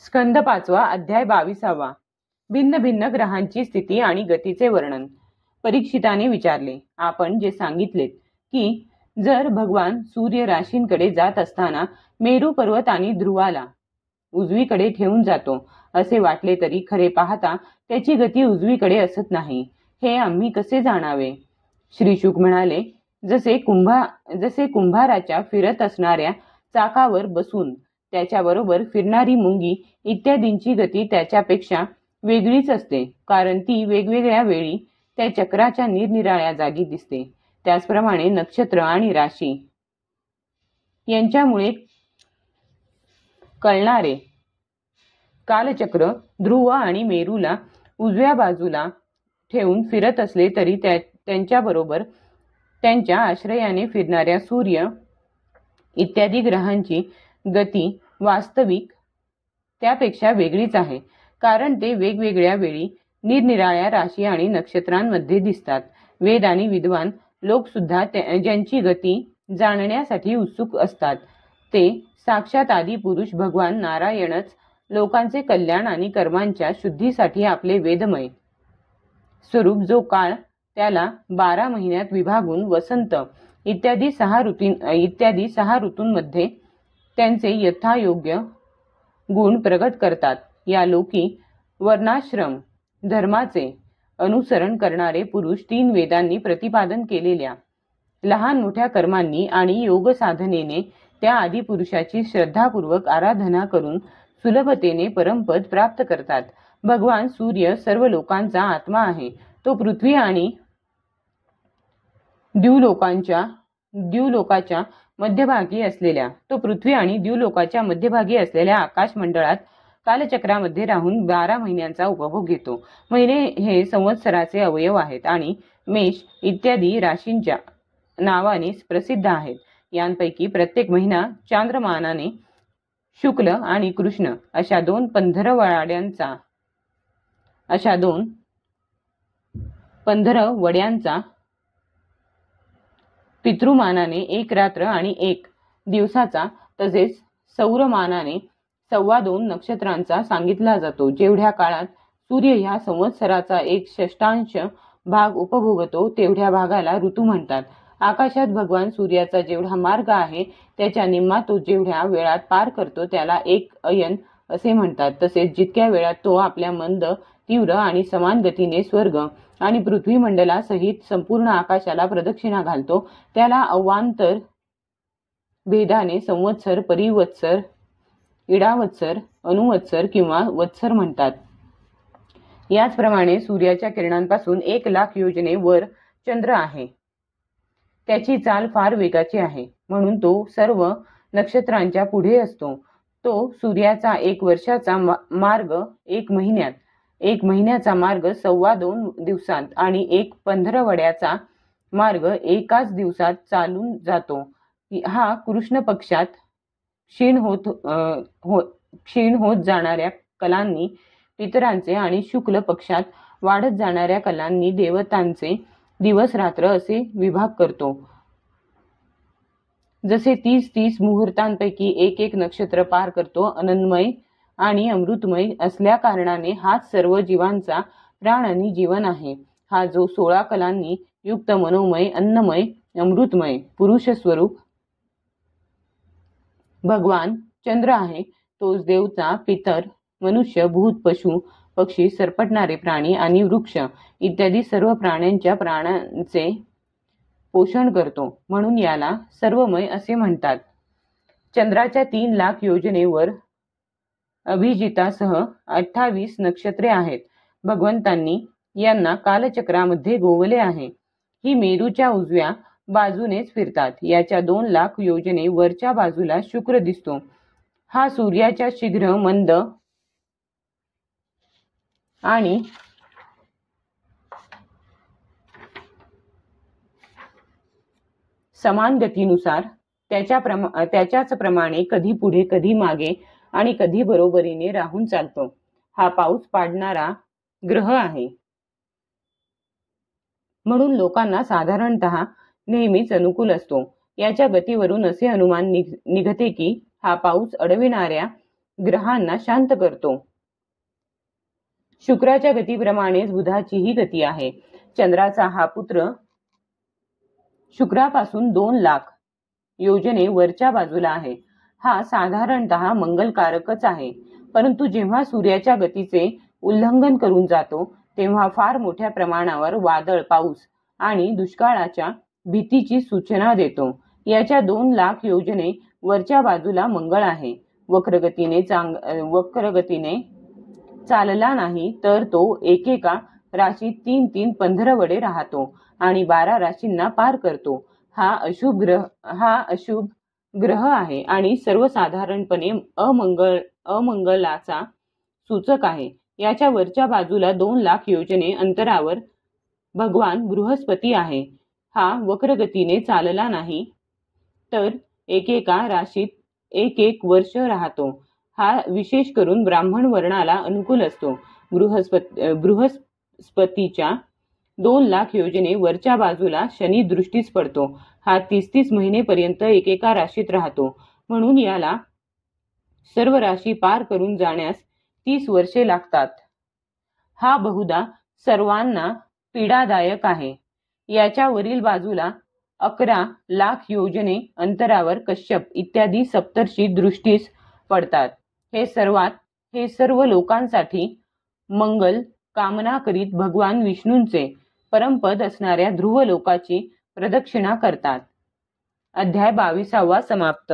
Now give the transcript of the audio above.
स्कंद 5 अध्याय 22. भिन्न भिन्न ग्रहांची स्थिती आणि गतीचे वर्णन. परीक्षिताने विचारले, आपण जे सांगितलेत की जर भगवान सूर्य राशींकडे जात असताना मेरू पर्वत आणि ध्रुवाला उजवीकडे ठेवून जातो असे वाटले तरी खरे पाहता त्याची गती उजवीकडे असत नाही, हे आम्ही कसे जाणावे? श्री शुक म्हणाले, जसे कुंभाराच्या फिरत असणाऱ्या चाकावर बसून त्याच्याबरोबर फिरणारी मुंगी इत्यादींची गती त्याच्यापेक्षा वेगळीच असते, कारण ती वेगवेगळ्या वेळी त्या चक्राच्या निरनिराळ्या जागी दिसते. त्याचप्रमाणे नक्षत्र आणि राशी यांच्यामुळे कळणारे कालचक्र ध्रुव आणि मेरूला उजव्या बाजूला ठेवून फिरत असले तरी त्यांच्याबरोबर त्यांच्या आश्रयाने फिरणाऱ्या सूर्य इत्यादी ग्रहांची गती वास्तविक त्यापेक्षा वेगळीच आहे, कारण ते वेगवेगळ्या वेळी निरनिराळ्या राशी आणि नक्षत्रांमध्ये दिसतात. वेद आणि विद्वान लोक सुद्धा ज्यांची गती जाणण्यासाठी उत्सुक असतात, ते साक्षात आदी पुरुष भगवान नारायणच लोकांचे कल्याण आणि कर्मांच्या शुद्धीसाठी आपले वेदमय स्वरूप जो काळ त्याला 12 महिन्यात विभागून वसंत इत्यादी 6 ऋतूंमध्ये त्यांचे यथायोग्य गुण प्रगट करतात. या लोकी वर्णाश्रम धर्माचे अनुसरण करणारे पुरुष 3 वेदांनी प्रतिपादन केलेल्या लहान मोठ्या कर्मांनी आणि योग साधनेने त्या आदिपुरुषाची श्रद्धापूर्वक आराधना करून सुलभतेने परमपद प्राप्त करतात. भगवान सूर्य सर्व लोकांचा आत्मा आहे. तो पृथ्वी आणि द्युलोकाच्या मध्यभागी असलेल्या आकाश मंडळात कालचक्रामध्ये राहून 12 महिन्यांचा उपभोग घेतो. महिने हे संवत्सराचे अवयव आहेत आणि मेष इत्यादी राशींच्या नावाने प्रसिद्ध आहेत. यांपैकी प्रत्येक महिना चांद्रमानाने शुक्ल आणि कृष्ण अशा 2 पंधरवड्यांचा पितृमानाने 1 रात्र आणि 1 दिवसाचा तसेच सौरमानाने 2.25 नक्षत्रांचा सांगितला जातो. जेवढ्या काळात सूर्य ह्या संवत्सराचा 1/6 भाग उपभोगतो तेवढ्या भागाला ऋतू म्हणतात. आकाशात भगवान सूर्याचा जेवढा मार्ग आहे त्याच्या निम्मा तो जेवढ्या वेळात पार करतो त्याला 1 अयन असे म्हणतात. तसेच जितक्या वेळात तो आपल्या मंद तीव्र आणि समान गतीने स्वर्ग आणि पृथ्वी मंडलासहित संपूर्ण आकाशाला प्रदक्षिणा घालतो त्याला अवांतर भेदाने संवत्सर, परिवत्सर, इडावत्सर, अनुवत्सर किंवा वत्सर म्हणतात. याचप्रमाणे सूर्याच्या किरणांपासून 1,00,000 योजने वर चंद्र आहे. त्याची चाल फार वेगाची आहे, म्हणून तो सर्व नक्षत्रांच्या पुढे असतो. तो सूर्याचा 1 वर्षाचा मार्ग 1 महिन्यात, 1 महिन्याचा मार्ग 2.25 दिवसात आणि 1 पंधरवड्याचा मार्ग 1 दिवसात चालून जातो. हा कृष्ण पक्षात क्षीण होत जाणाऱ्या कलांनी पितरांचे आणि शुक्ल पक्षात वाढत जाणाऱ्या कलांनी देवतांचे दिवस रात्र असे विभाग करतो. जसे 30 मुहूर्तांपैकी 1 नक्षत्र पार करतो. आनंदमय आणि अमृतमय असल्या कारणाने हाच सर्व जीवांचा प्राण आणि जीवन आहे. हा जो 16 कलांनी युक्त मनोमय, अन्नमय, अमृतमय पुरुष स्वरूप भगवान चंद्र आहे, तोच देवता, पितर, मनुष्य, भूत, पशु, पक्षी, सरपटणारे प्राणी आणि वृक्ष इत्यादी सर्व प्राण्यांच्या प्राणांचे पोषण करतो, म्हणून याला सर्वमय असे म्हणतात. चंद्राच्या 3,00,000 योजनेवर अभिजितासह 28 नक्षत्रे आहेत. भगवंतांनी यांना कालचक्रामध्ये गोवले आहे. ही मेरूच्या उजव्या बाजूनेच फिरतात. याच्या 2,00,000 योजने वरच्या बाजूला शुक्र दिसतो. हा सूर्याच्या शीघ्र, मंद आणि समान गतीनुसार त्याच्याच प्रमाणे कधी पुढे, कधी मागे आणि कधी बरोबरीने राहून चालतो. हा पाऊस पाडणारा ग्रह आहे, म्हणून लोकांना साधारणतः नेहमीच अनुकूल असतो. याच्या गतीवरून असे अनुमान निघते की हा पाऊस अडविणाऱ्या ग्रहांना शांत करतो. शुक्राच्या गतीप्रमाणेच बुधाचीही गती आहे. चंद्राचा हा पुत्र शुक्रापासून 2,00,000 योजने वरच्या बाजूला आहे. हा साधारणतः मंगलकारकच आहे. परंतु जेव्हा सूर्याच्या गतीचे उल्लंघन करून जातो तेव्हा फार मोठ्या प्रमाणावर वादळ, पाऊस आणि दुष्काळाच्या भीतीची सूचना देतो. याच्या 2,00,000 योजने वरच्या बाजूला मंगळ आहे. वक्रगतीने चालला नाही तर तो एकेका राशीत 3-3 पंधरवडे राहतो आणि 12 राशींना पार करतो. हा अशुभ ग्रह आहे आणि सर्वसाधारणपणे अमंगलाचा सूचक आहे. याच्या वरच्या बाजूला 2,00,000 योजने अंतरावर भगवान बृहस्पती आहे. हा वक्रगतीने चालला नाही तर एकेका राशीत 1-1 वर्ष राहतो. हा विशेष करून ब्राह्मण वर्णाला अनुकूल असतो. बृहस्पतीच्या 2,00,000 योजने वरच्या बाजूला शनी दृष्टीस पडतो. हा 30-30 महिनेपर्यंत एकेका राशीत राहतो. म्हणून याला सर्व राशी पार करून जाण्यास 30 वर्षे लागतात. हा बहुधा सर्वांना पीडादायक आहे. याच्या वरील बाजूला 11,00,000 योजने अंतरावर कश्यप इत्यादी सप्तर्षी दृष्टीस पडतात. हे सर्व लोकांसाठी मंगल कामना करीत भगवान विष्णूंचे परमपद असणाऱ्या ध्रुव लोकाची प्रदक्षिणा करतात. अध्याय 22 समाप्त.